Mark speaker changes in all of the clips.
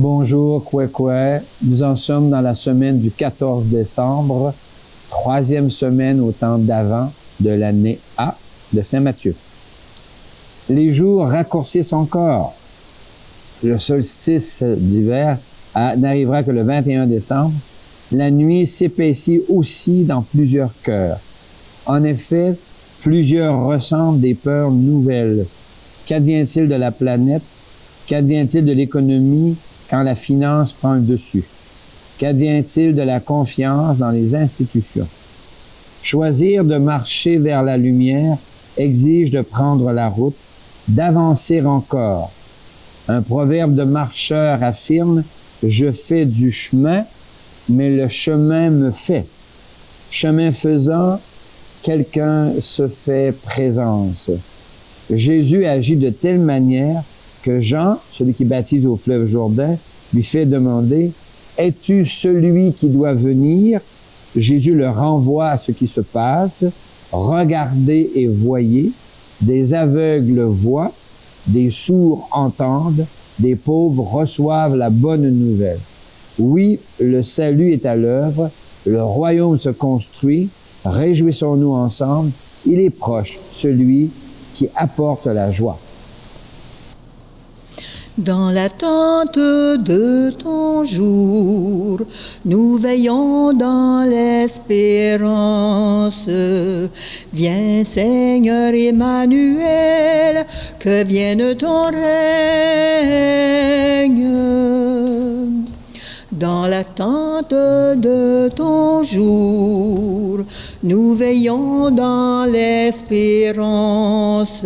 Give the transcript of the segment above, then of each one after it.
Speaker 1: Bonjour, Kwekwe. Nous en sommes dans la semaine du 14 décembre, troisième semaine au temps d'Avent de l'année A de Saint Matthieu. Les jours raccourcissent encore. Le solstice d'hiver n'arrivera que le 21 décembre. La nuit s'épaissit aussi dans plusieurs cœurs. En effet, plusieurs ressentent des peurs nouvelles. Qu'advient-il de la planète? Qu'advient-il de l'économie quand la finance prend le dessus? Qu'advient-il de la confiance dans les institutions? Choisir de marcher vers la lumière exige de prendre la route, d'avancer encore. Un proverbe de marcheur affirme « Je fais du chemin, mais le chemin me fait ». Chemin faisant, quelqu'un se fait présence. Jésus agit de telle manière que Jean, celui qui baptise au fleuve Jourdain, lui fait demander « Es-tu celui qui doit venir ?» Jésus le renvoie à ce qui se passe. « Regardez et voyez, des aveugles voient, des sourds entendent, des pauvres reçoivent la bonne nouvelle. Oui, le salut est à l'œuvre, le royaume se construit, réjouissons-nous ensemble, il est proche, celui qui apporte la joie. »
Speaker 2: Dans l'attente de ton jour, nous veillons dans l'espérance. Viens Seigneur Emmanuel, que vienne ton règne. Dans l'attente de ton jour, nous veillons dans l'espérance.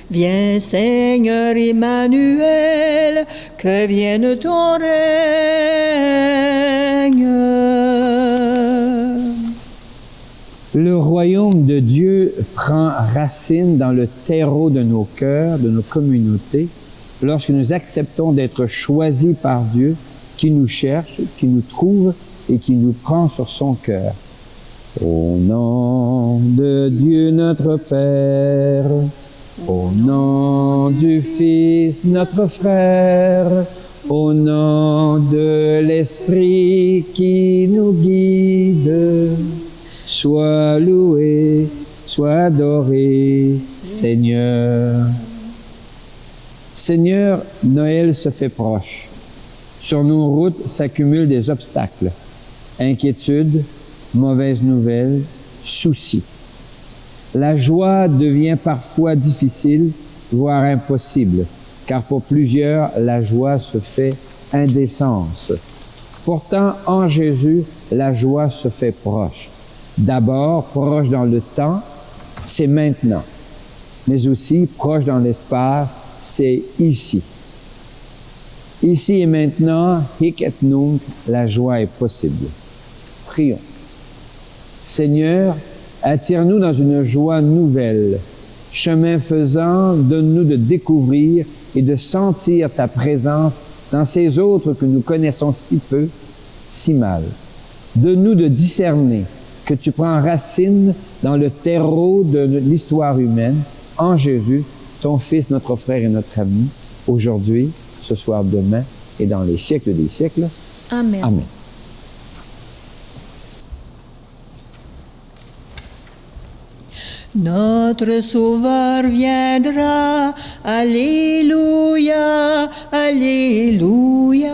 Speaker 2: Viens Seigneur Emmanuel, que vienne ton règne.
Speaker 1: Le royaume de Dieu prend racine dans le terreau de nos cœurs, de nos communautés, lorsque nous acceptons d'être choisis par Dieu, qui nous cherche, qui nous trouve et qui nous prend sur son cœur. Au nom de Dieu notre Père, au nom du Fils notre frère, au nom de l'Esprit qui nous guide, sois loué, sois adoré, Seigneur. Seigneur, Noël se fait proche. Sur nos routes s'accumulent des obstacles, inquiétudes, mauvaises nouvelles, soucis. La joie devient parfois difficile, voire impossible, car pour plusieurs, la joie se fait indécence. Pourtant, en Jésus, la joie se fait proche. D'abord, proche dans le temps, c'est maintenant, mais aussi proche dans l'espace, c'est ici. Ici et maintenant, hic et nunc, la joie est possible. Prions. Seigneur, attire-nous dans une joie nouvelle. Chemin faisant, donne-nous de découvrir et de sentir ta présence dans ces autres que nous connaissons si peu, si mal. Donne-nous de discerner que tu prends racine dans le terreau de l'histoire humaine, en Jésus, ton Fils, notre frère et notre ami, aujourd'hui, ce soir, demain et dans les siècles des siècles.
Speaker 2: Amen.
Speaker 1: Amen.
Speaker 2: Notre Sauveur viendra, Alléluia, Alléluia.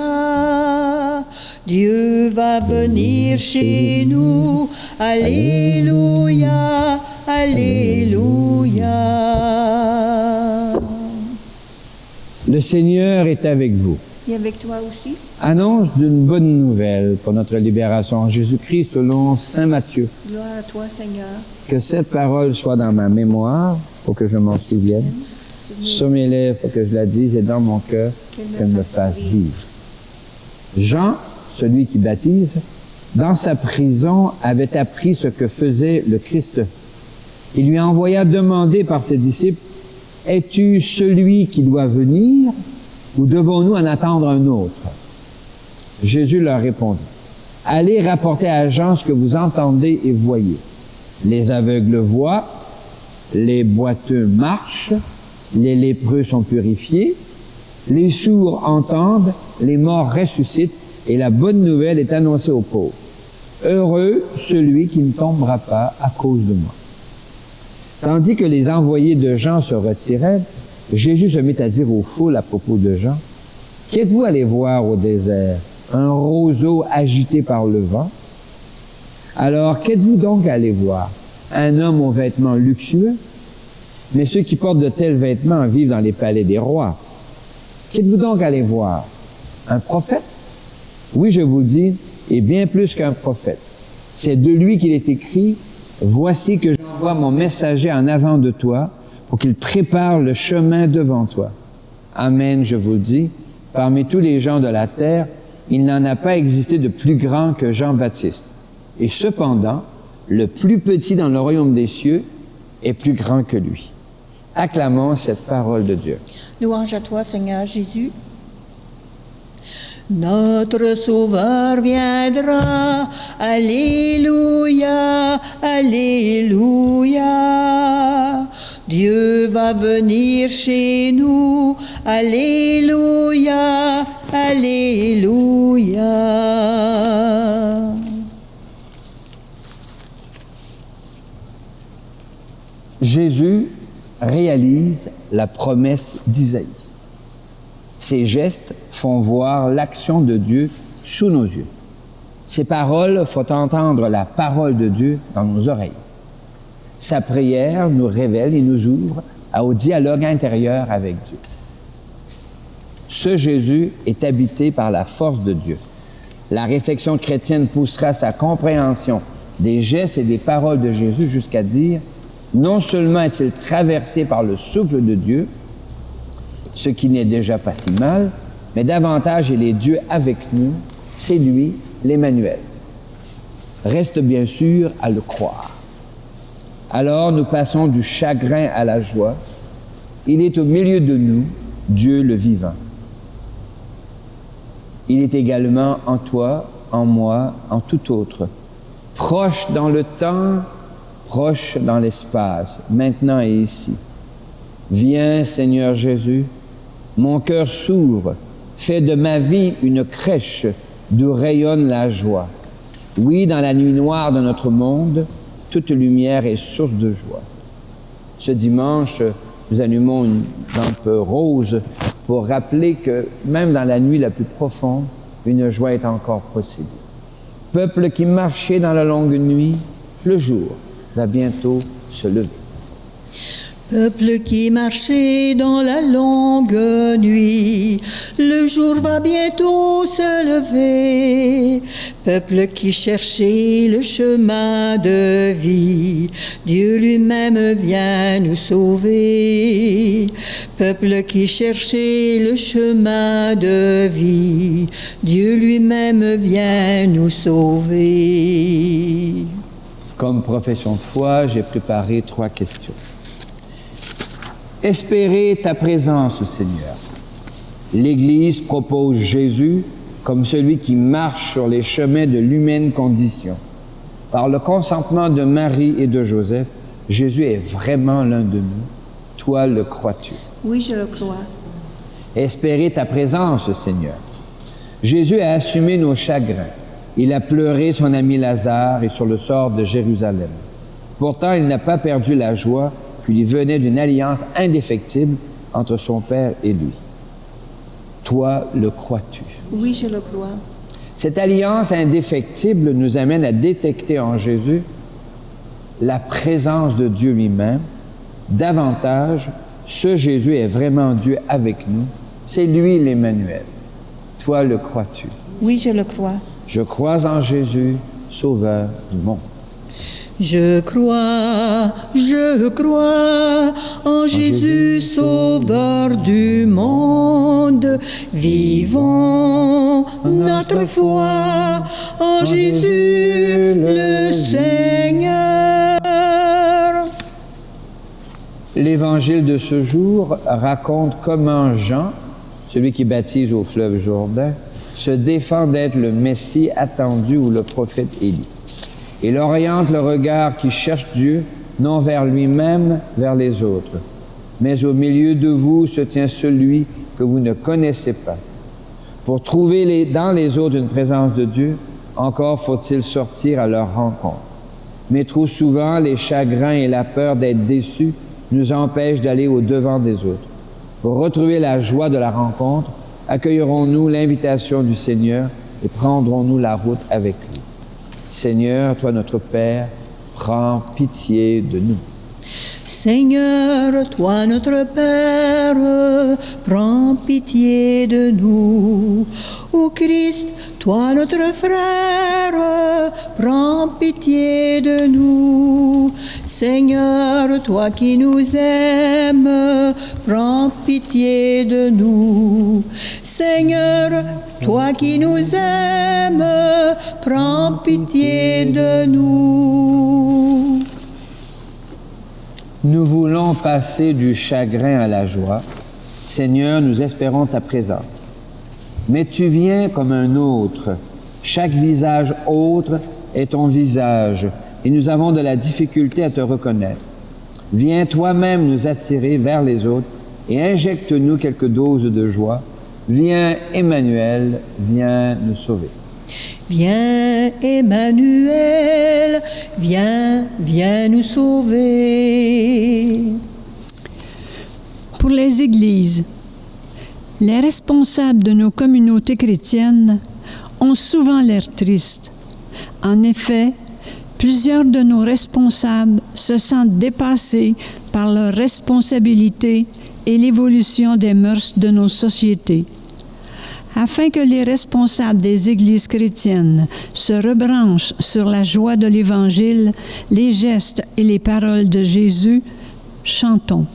Speaker 2: Dieu va venir chez nous, Alléluia, Alléluia.
Speaker 1: Le Seigneur est avec vous.
Speaker 2: Et avec toi aussi.
Speaker 1: Annonce d'une bonne nouvelle pour notre libération en Jésus-Christ selon saint Matthieu.
Speaker 2: Gloire à toi, Seigneur.
Speaker 1: Que cette parole soit dans ma mémoire pour que je m'en souvienne, sur mes lèvres pour que je la dise et dans mon cœur qu'elle me fasse vivre. Jean, celui qui baptise, dans sa prison avait appris ce que faisait le Christ. Il lui envoya demander par ses disciples, « Es-tu celui qui doit venir ou devons-nous en attendre un autre? » Jésus leur répondit, « Allez rapporter à Jean ce que vous entendez et voyez. Les aveugles voient, les boiteux marchent, les lépreux sont purifiés, Les sourds entendent, les morts ressuscitent, et la bonne nouvelle est annoncée aux pauvres. Heureux celui qui ne tombera pas à cause de moi. Tandis que les envoyés de Jean se retiraient, Jésus se mit à dire aux foules à propos de Jean, « Qu'êtes-vous allé voir au désert? Un roseau agité par le vent? Alors, qu'êtes-vous donc allé voir? Un homme aux vêtements luxueux? Mais ceux qui portent de tels vêtements vivent dans les palais des rois. Qu'êtes-vous donc allé voir? Un prophète? Oui, je vous le dis, et bien plus qu'un prophète. C'est de lui qu'il est écrit, « Voici que j'envoie mon messager en avant de toi, pour qu'il prépare le chemin devant toi. » Amen, je vous le dis, parmi tous les gens de la terre, il n'en a pas existé de plus grand que Jean-Baptiste. Et cependant, le plus petit dans le royaume des cieux est plus grand que lui. Acclamons cette parole de Dieu.
Speaker 2: Louange à toi, Seigneur Jésus. Notre Sauveur viendra, Alléluia, Alléluia. Dieu va venir chez nous, Alléluia, Alléluia.
Speaker 1: Jésus réalise la promesse d'Isaïe. Ses gestes font voir l'action de Dieu sous nos yeux. Ses paroles font entendre la parole de Dieu dans nos oreilles. Sa prière nous révèle et nous ouvre au dialogue intérieur avec Dieu. Ce Jésus est habité par la force de Dieu. La réflexion chrétienne poussera sa compréhension des gestes et des paroles de Jésus jusqu'à dire « Non seulement est-il traversé par le souffle de Dieu, ce qui n'est déjà pas si mal, mais davantage il est Dieu avec nous, c'est lui, l'Emmanuel. » Reste bien sûr à le croire. Alors nous passons du chagrin à la joie. Il est au milieu de nous, Dieu le vivant. Il est également en toi, en moi, en tout autre, proche dans le temps, proche dans l'espace, maintenant et ici. Viens, Seigneur Jésus, mon cœur s'ouvre, fais de ma vie une crèche d'où rayonne la joie. Oui, dans la nuit noire de notre monde, toute lumière est source de joie. Ce dimanche, nous allumons une lampe rose pour rappeler que même dans la nuit la plus profonde, une joie est encore possible. Peuple qui marchait dans la longue nuit, le jour va bientôt se lever.
Speaker 2: Peuple qui marchait dans la longue nuit, le jour va bientôt se lever. Peuple qui cherchait le chemin de vie, Dieu lui-même vient nous sauver. Peuple qui cherchait le chemin de vie, Dieu lui-même vient nous sauver.
Speaker 1: Comme profession de foi, j'ai préparé 3 questions. Espérer ta présence, Seigneur. L'Église propose Jésus comme celui qui marche sur les chemins de l'humaine condition. Par le consentement de Marie et de Joseph, Jésus est vraiment l'un de nous. Toi, le crois-tu?
Speaker 2: Oui, je le crois.
Speaker 1: Espérer ta présence, Seigneur. Jésus a assumé nos chagrins. Il a pleuré son ami Lazare et sur le sort de Jérusalem. Pourtant, il n'a pas perdu la joie qui lui venait d'une alliance indéfectible entre son Père et lui. Toi, le crois-tu?
Speaker 2: Oui, je le crois.
Speaker 1: Cette alliance indéfectible nous amène à détecter en Jésus la présence de Dieu lui-même. Davantage, ce Jésus est vraiment Dieu avec nous. C'est lui l'Emmanuel. Toi, le crois-tu?
Speaker 2: Oui, je le crois.
Speaker 1: Je crois en Jésus, Sauveur du monde.
Speaker 2: Je crois en Jésus, Sauveur du monde. Vivons notre foi en Jésus, le Seigneur.
Speaker 1: L'Évangile de ce jour raconte comment Jean, celui qui baptise au fleuve Jourdain, se défend d'être le Messie attendu ou le prophète Élie. Il oriente le regard qui cherche Dieu, non vers lui-même, vers les autres. Mais au milieu de vous se tient celui que vous ne connaissez pas. Pour trouver dans les autres une présence de Dieu, encore faut-il sortir à leur rencontre. Mais trop souvent, les chagrins et la peur d'être déçus nous empêchent d'aller au-devant des autres. Pour retrouver la joie de la rencontre, accueillerons-nous l'invitation du Seigneur et prendrons-nous la route avec lui. Seigneur, toi notre Père, prends pitié de nous.
Speaker 2: Seigneur, toi notre Père, prends pitié de nous. Ô Christ, toi notre frère, prends pitié de nous. Seigneur, toi qui nous aimes, prends pitié de nous. Seigneur, toi qui nous aimes, prends pitié de nous.
Speaker 1: Nous voulons passer du chagrin à la joie. Seigneur, nous espérons ta présence. Mais tu viens comme un autre. Chaque visage autre est ton visage, et nous avons de la difficulté à te reconnaître. Viens toi-même nous attirer vers les autres et injecte-nous quelques doses de joie. Viens, Emmanuel, viens nous sauver.
Speaker 2: Viens, Emmanuel, viens, viens nous sauver.
Speaker 3: Pour les églises, les responsables de nos communautés chrétiennes ont souvent l'air tristes. En effet, plusieurs de nos responsables se sentent dépassés par leurs responsabilités et l'évolution des mœurs de nos sociétés. Afin que les responsables des églises chrétiennes se rebranchent sur la joie de l'Évangile, les gestes et les paroles de Jésus, chantons.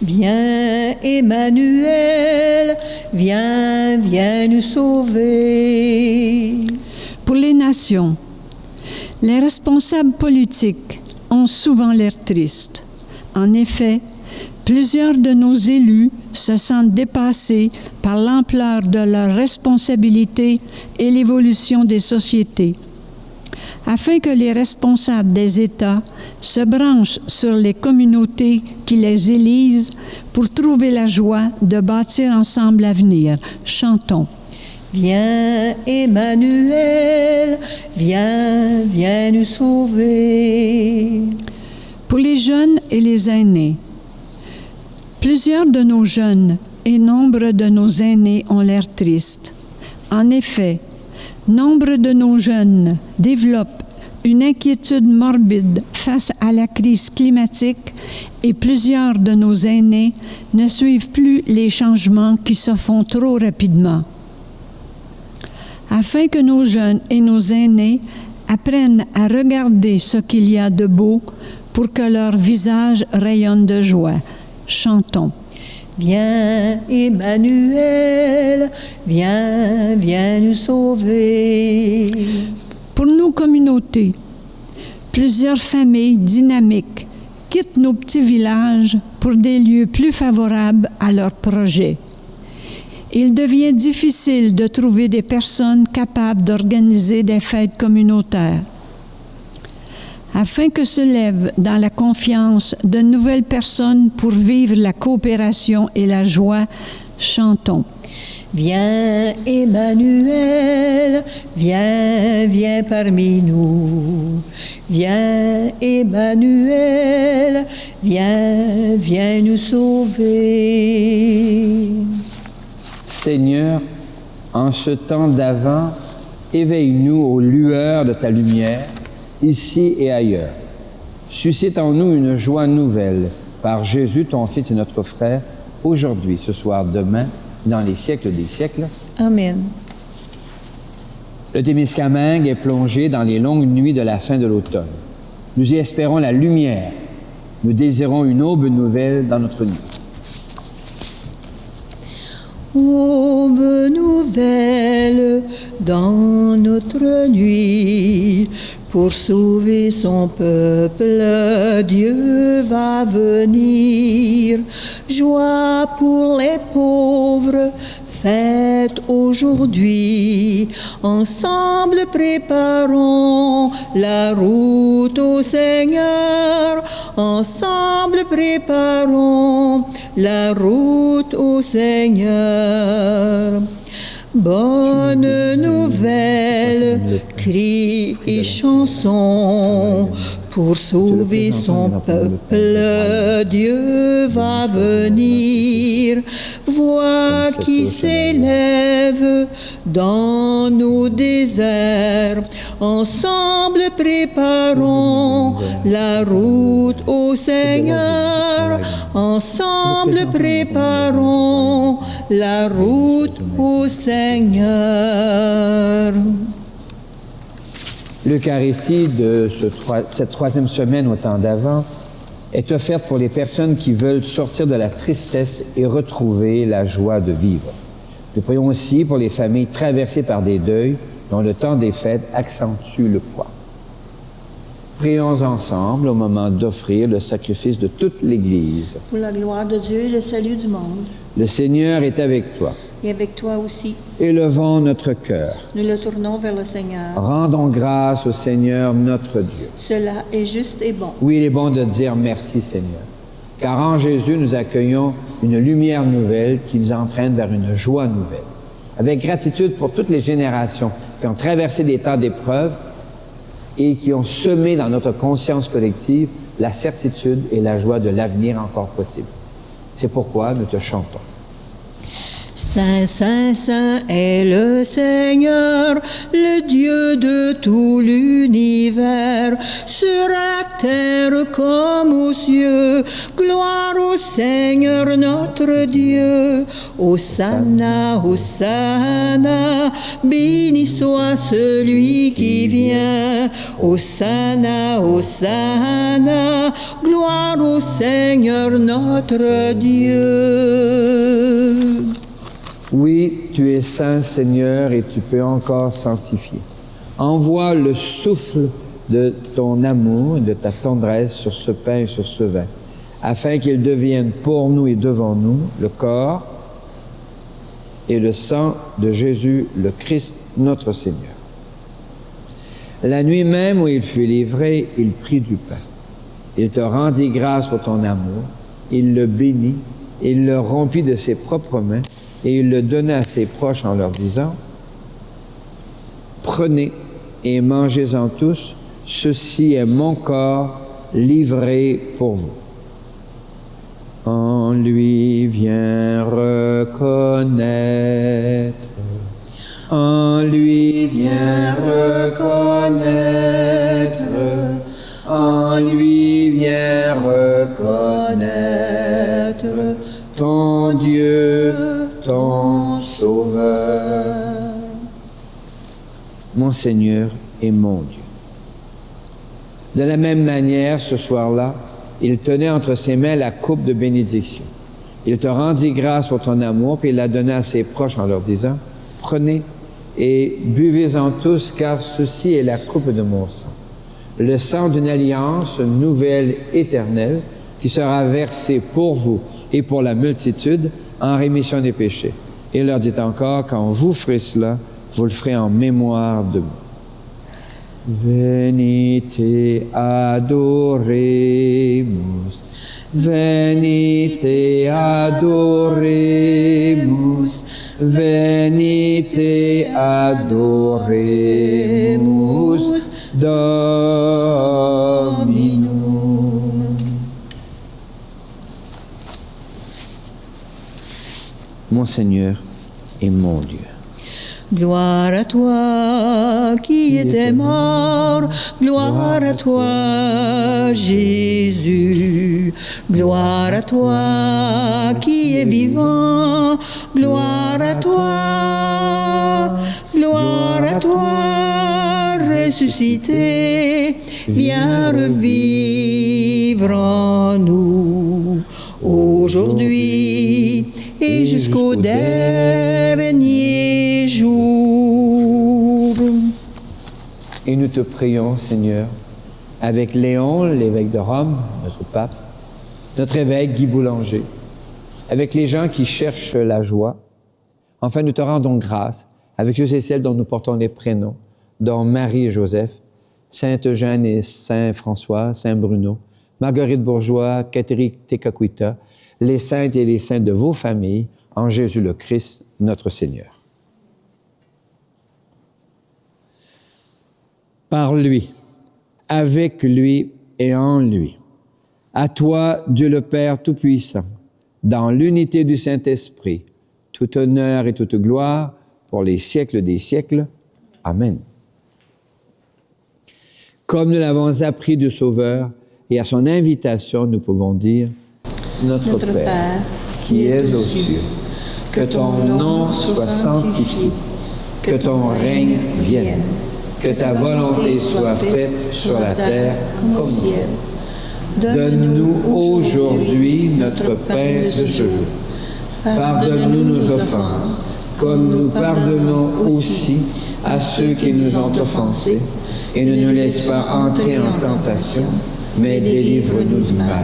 Speaker 2: Viens, Emmanuel, viens, viens nous sauver.
Speaker 3: Pour les nations, les responsables politiques ont souvent l'air tristes. En effet, plusieurs de nos élus se sentent dépassés par l'ampleur de leurs responsabilités et l'évolution des sociétés. Afin que les responsables des États se branchent sur les communautés qui les élisent pour trouver la joie de bâtir ensemble l'avenir, chantons.
Speaker 2: Viens, Emmanuel, viens, viens nous sauver.
Speaker 3: Pour les jeunes et les aînés, plusieurs de nos jeunes et nombre de nos aînés ont l'air tristes. En effet, nombre de nos jeunes développent une inquiétude morbide face à la crise climatique et plusieurs de nos aînés ne suivent plus les changements qui se font trop rapidement. Afin que nos jeunes et nos aînés apprennent à regarder ce qu'il y a de beau pour que leur visage rayonne de joie, chantons.
Speaker 2: Viens, Emmanuel, viens, viens nous sauver.
Speaker 3: Pour nos communautés, plusieurs familles dynamiques quittent nos petits villages pour des lieux plus favorables à leurs projets. Il devient difficile de trouver des personnes capables d'organiser des fêtes communautaires. Afin que se lèvent dans la confiance de nouvelles personnes pour vivre la coopération et la joie, chantons.
Speaker 2: Viens, Emmanuel, viens, viens parmi nous. Viens, Emmanuel, viens, viens nous sauver.
Speaker 1: Seigneur, en ce temps d'Avent, éveille-nous aux lueurs de ta lumière, ici et ailleurs. Suscite en nous une joie nouvelle, par Jésus, ton Fils et notre frère, aujourd'hui, ce soir, demain, dans les siècles des siècles.
Speaker 2: Amen.
Speaker 1: Le Témiscamingue est plongé dans les longues nuits de la fin de l'automne. Nous y espérons la lumière. Nous désirons une aube nouvelle dans notre nuit.
Speaker 2: Aube nouvelle dans notre nuit, pour sauver son peuple, Dieu va venir. Joie pour les pauvres, fête aujourd'hui. Ensemble préparons la route au Seigneur. Ensemble préparons la route au Seigneur. Bonne nouvelle, cris et chansons, pour sauver son peuple, Dieu va venir. Voix qui s'élève dans nos déserts, ensemble préparons la route au Seigneur. Ensemble préparons la route au Seigneur.
Speaker 1: L'Eucharistie de cette troisième semaine au temps d'Avent est offerte pour les personnes qui veulent sortir de la tristesse et retrouver la joie de vivre. Nous prions aussi pour les familles traversées par des deuils dont le temps des fêtes accentue le poids. Prions ensemble au moment d'offrir le sacrifice de toute l'Église.
Speaker 2: Pour la gloire de Dieu et le salut du monde.
Speaker 1: Le Seigneur est avec toi.
Speaker 2: Et avec toi aussi.
Speaker 1: Élevons notre cœur.
Speaker 2: Nous le tournons vers le Seigneur.
Speaker 1: Rendons grâce au Seigneur notre Dieu.
Speaker 2: Cela est juste et bon.
Speaker 1: Oui, il est bon de dire merci Seigneur. Car en Jésus, nous accueillons une lumière nouvelle qui nous entraîne vers une joie nouvelle. Avec gratitude pour toutes les générations qui ont traversé des temps d'épreuve et qui ont semé dans notre conscience collective la certitude et la joie de l'avenir encore possible. C'est pourquoi nous te chantons.
Speaker 2: Saint, Saint, Saint est le Seigneur, le Dieu de tout l'univers, sur la terre comme aux cieux. Gloire au Seigneur notre Dieu. Hosanna, Hosanna, béni soit celui qui vient. Hosanna, Hosanna, gloire au Seigneur notre Dieu.
Speaker 1: Oui, tu es saint, Seigneur, et tu peux encore sanctifier. Envoie le souffle de ton amour et de ta tendresse sur ce pain et sur ce vin, afin qu'ils deviennent pour nous et devant nous le corps et le sang de Jésus, le Christ, notre Seigneur. La nuit même où il fut livré, il prit du pain. Il te rendit grâce pour ton amour, il le bénit, il le rompit de ses propres mains, et il le donna à ses proches en leur disant, « Prenez et mangez-en tous, ceci est mon corps livré pour vous. » On lui vient reconnaître, on lui vient reconnaître, on lui vient reconnaître ton Dieu, ton Sauveur. Mon Seigneur et mon Dieu. De la même manière, ce soir-là, il tenait entre ses mains la coupe de bénédiction. Il te rendit grâce pour ton amour, puis il la donna à ses proches en leur disant, « Prenez et buvez-en tous, car ceci est la coupe de mon sang, le sang d'une alliance nouvelle, éternelle, qui sera versé pour vous et pour la multitude en rémission des péchés. » Et il leur dit encore, quand vous ferez cela, vous le ferez en mémoire de moi. Venite adoremus, venite adoremus, venite adoremus Dominum. Mon Seigneur et mon Dieu.
Speaker 2: Gloire à toi qui étais mort, gloire à toi Jésus, gloire à toi qui es vivant, gloire à toi ressuscité, viens revivre en nous aujourd'hui et jusqu'au dernier jour.
Speaker 1: Et nous te prions, Seigneur, avec Léon, l'évêque de Rome, notre pape, notre évêque Guy Boulanger, avec les gens qui cherchent la joie, Enfin, nous te rendons grâce avec ceux et celles dont nous portons les prénoms, dont Marie et Joseph, Sainte Eugène et Saint François, Saint Bruno, Marguerite Bourgeois, Catherine Tekakwita, les saintes et les saints de vos familles, en Jésus le Christ, notre Seigneur. Par lui, avec lui et en lui. À toi, Dieu le Père Tout-Puissant, dans l'unité du Saint-Esprit, tout honneur et toute gloire pour les siècles des siècles. Amen. Comme nous l'avons appris du Sauveur et à son invitation, nous pouvons dire Notre Père, qui es aux cieux, que ton nom soit sanctifié, que ton règne vienne, que ta volonté soit faite sur la terre comme au ciel. Donne-nous aujourd'hui notre pain de ce jour. Pardonne-nous nos offenses, comme nous pardonnons aussi à ceux qui nous ont offensés, et ne nous laisse pas entrer en tentation, mais délivre-nous du mal.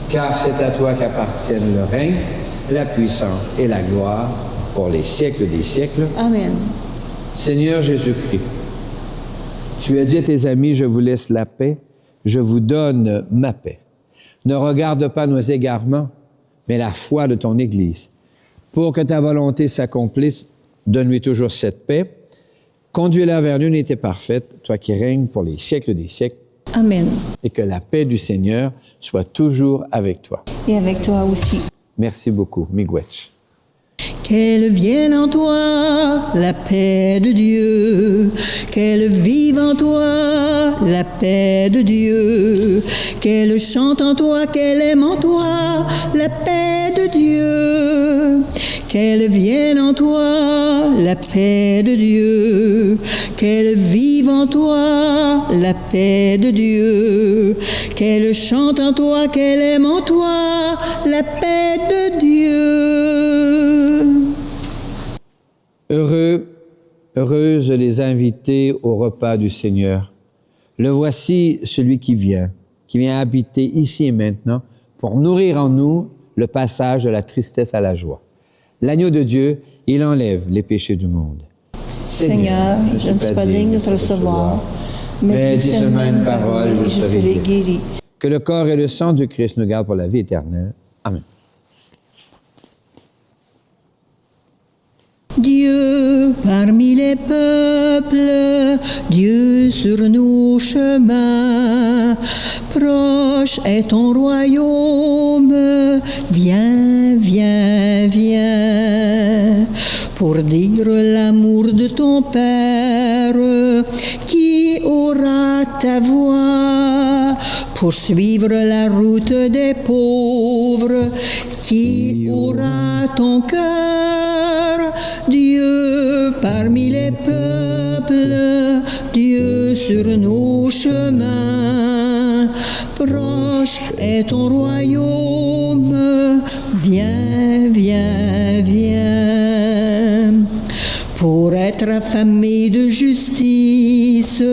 Speaker 1: Car c'est à toi qu'appartiennent le règne, la puissance et la gloire pour les siècles des siècles.
Speaker 2: Amen.
Speaker 1: Seigneur Jésus-Christ, tu as dit à tes amis, je vous laisse la paix, je vous donne ma paix. Ne regarde pas nos égarements, mais la foi de ton Église. Pour que ta volonté s'accomplisse, donne-lui toujours cette paix. Conduis-la vers l'unité parfaite, toi qui règnes pour les siècles des siècles.
Speaker 2: Amen.
Speaker 1: Et que la paix du Seigneur soit toujours avec toi.
Speaker 2: Et avec toi aussi.
Speaker 1: Merci beaucoup. Miigwech.
Speaker 2: Qu'elle vienne en toi la paix de Dieu, qu'elle vive en toi la paix de Dieu, qu'elle chante en toi, qu'elle aime en toi la paix de Dieu, qu'elle vienne en toi la paix de Dieu, qu'elle vive en toi la paix de Dieu, qu'elle chante en toi, qu'elle aime en toi la paix de Dieu.
Speaker 1: Heureuses les invités au repas du Seigneur. Le voici celui qui vient habiter ici et maintenant pour nourrir en nous le passage de la tristesse à la joie. L'agneau de Dieu, il enlève les péchés du monde.
Speaker 2: Seigneur, je ne suis pas digne de te recevoir, mais dis seulement une parole et je serai guéri.
Speaker 1: Que le corps et le sang du Christ nous gardent pour la vie éternelle. Amen.
Speaker 2: Dieu parmi les peuples, Dieu sur nos chemins, proche est ton royaume, viens, viens, viens, pour dire l'amour de ton Père, qui aura ta voix, pour suivre la route des pauvres, qui aura ton cœur. Dieu parmi les peuples, Dieu sur nos chemins, proche est ton royaume, viens, viens, viens. Pour être affamé de justice,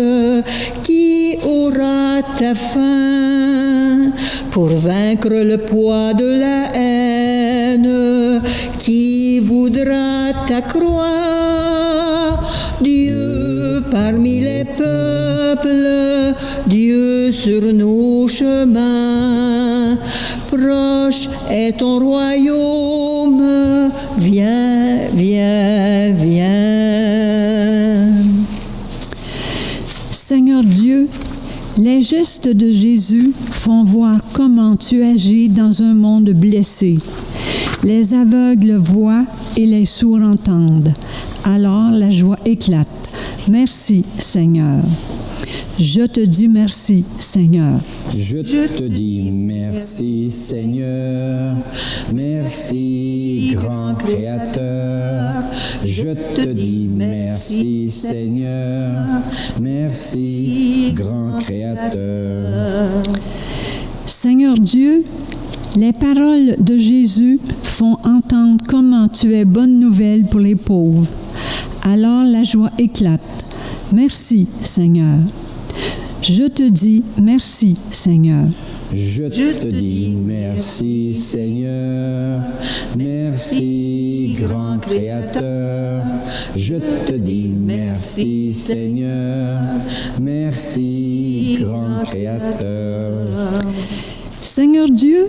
Speaker 2: qui aura ta faim, pour vaincre le poids de la haine, qui voudra ta croix. Dieu parmi les peuples, Dieu sur nos chemins, proche est ton royaume, viens, viens, viens.
Speaker 3: Seigneur Dieu, les gestes de Jésus font voir comment tu agis dans un monde blessé. Les aveugles voient et les sourds entendent. Alors la joie éclate. Merci, Seigneur. Je te dis merci, Seigneur.
Speaker 1: Je te dis merci, Seigneur. Merci, grand Créateur. Je te dis merci, Seigneur. Merci, grand Créateur.
Speaker 3: Seigneur Dieu, les paroles de Jésus font entendre comment tu es bonne nouvelle pour les pauvres. Alors la joie éclate. Merci, Seigneur. Je te dis merci, Seigneur.
Speaker 1: Je te dis merci, Seigneur. Merci, grand Créateur. Je te dis merci, Seigneur. Merci, grand Créateur.
Speaker 3: Seigneur Dieu,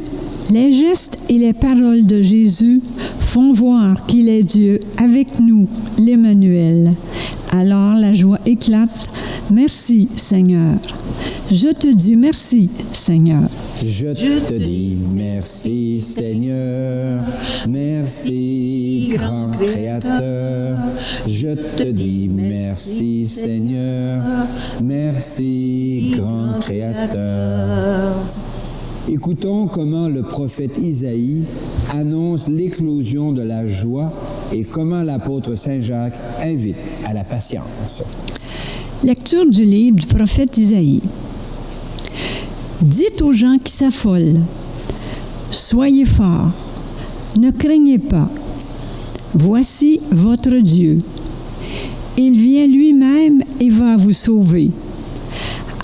Speaker 3: les gestes et les paroles de Jésus font voir qu'il est Dieu avec nous, l'Emmanuel. Alors la joie éclate. Merci, Seigneur. Je te dis merci, Seigneur.
Speaker 1: Je te dis merci, Seigneur. Merci, grand Créateur. Je te dis merci, Seigneur. Merci, grand Créateur. Écoutons comment le prophète Isaïe annonce l'éclosion de la joie et comment l'apôtre Saint Jacques invite à la patience.
Speaker 3: Lecture du livre du prophète Isaïe. Dites aux gens qui s'affolent, soyez forts, ne craignez pas. Voici votre Dieu. Il vient lui-même et va vous sauver.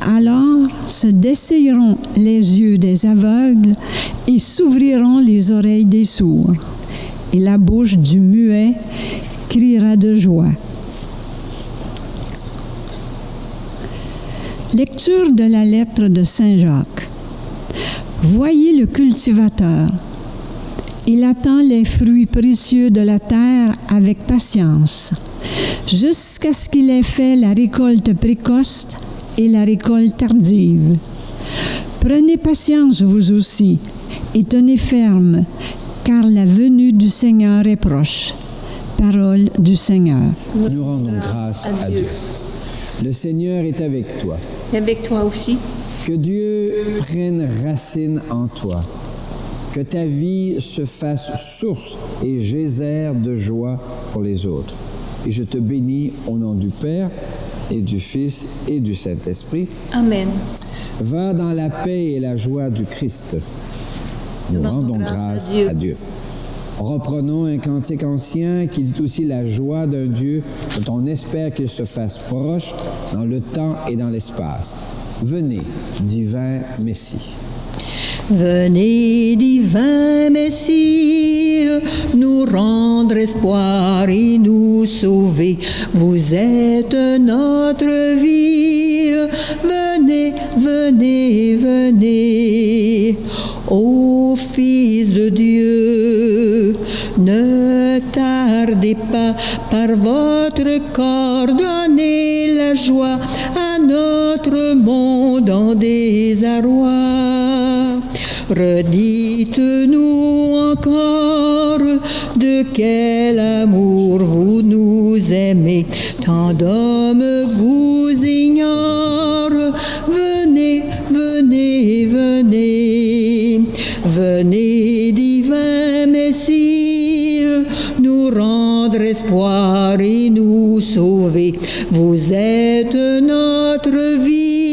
Speaker 3: Alors se dessilleront les yeux des aveugles et s'ouvriront les oreilles des sourds. Et la bouche du muet criera de joie. Lecture de la lettre de Saint Jacques. Voyez le cultivateur. Il attend les fruits précieux de la terre avec patience, jusqu'à ce qu'il ait fait la récolte précoce et la récolte tardive. Prenez patience vous aussi, et tenez ferme, car la venue du Seigneur est proche. Parole du Seigneur.
Speaker 1: Nous rendons grâce à Dieu. Le Seigneur est avec toi.
Speaker 2: Et avec toi aussi.
Speaker 1: Que Dieu prenne racine en toi. Que ta vie se fasse source et geyser de joie pour les autres. Et je te bénis au nom du Père et du Fils et du Saint-Esprit.
Speaker 2: Amen.
Speaker 1: Va dans la paix et la joie du Christ. Nous rendons grâce à Dieu. Reprenons un cantique ancien qui dit aussi la joie d'un Dieu dont on espère qu'il se fasse proche dans le temps et dans l'espace. Venez, divin Messie.
Speaker 2: Venez, divin Messie, nous rendre espoir et nous sauver. Vous êtes notre vie. Venez, venez, venez. Ô Fils de Dieu, ne tardez pas par votre corps, donnez la joie à notre monde en désarroi. Redites-nous encore de quel amour vous nous aimez, tant d'hommes vous ignorent. Venez, venez, venez, venez, divin Messie, nous rendre espoir et nous sauver. Vous êtes notre vie.